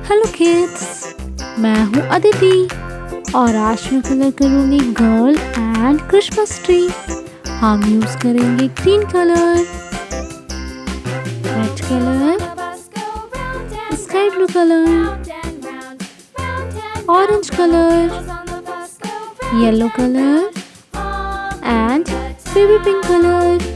Hello kids, मैं हूँ अदिति और आज मैं कलर करूँगी गर्ल एंड क्रिसमस ट्री। हम यूज़ करेंगे green colour, red colour, sky blue colour, orange colour, yellow colour and baby pink colour.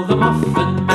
The muffin man.